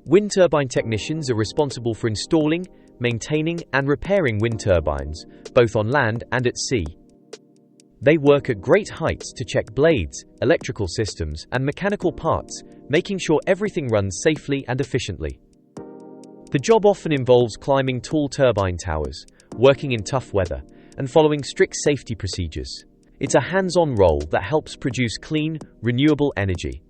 Wind turbine technicians are responsible for installing, maintaining, and repairing wind turbines, both on land and at sea. They work at great heights to check blades, electrical systems, and mechanical parts, making sure everything runs safely and efficiently. The job often involves climbing tall turbine towers, working in tough weather, and following strict safety procedures. It's a hands-on role that helps produce clean, renewable energy.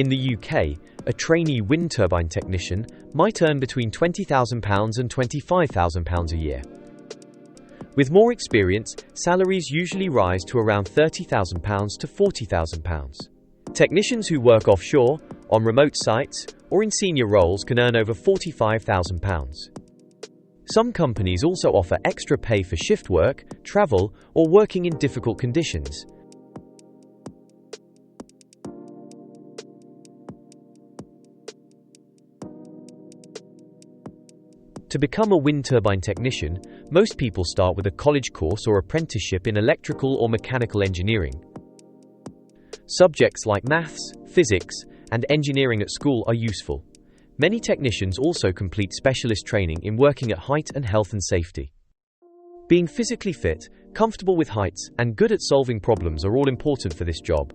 In the UK, a trainee wind turbine technician might earn between £20,000 and £25,000 a year. With more experience, salaries usually rise to around £30,000 to £40,000. Technicians who work offshore, on remote sites, or in senior roles can earn over £45,000. Some companies also offer extra pay for shift work, travel, or working in difficult conditions. To become a wind turbine technician, most people start with a college course or apprenticeship in electrical or mechanical engineering. Subjects like maths, physics, and engineering at school are useful. Many technicians also complete specialist training in working at height and health and safety. Being physically fit, comfortable with heights, and good at solving problems are all important for this job.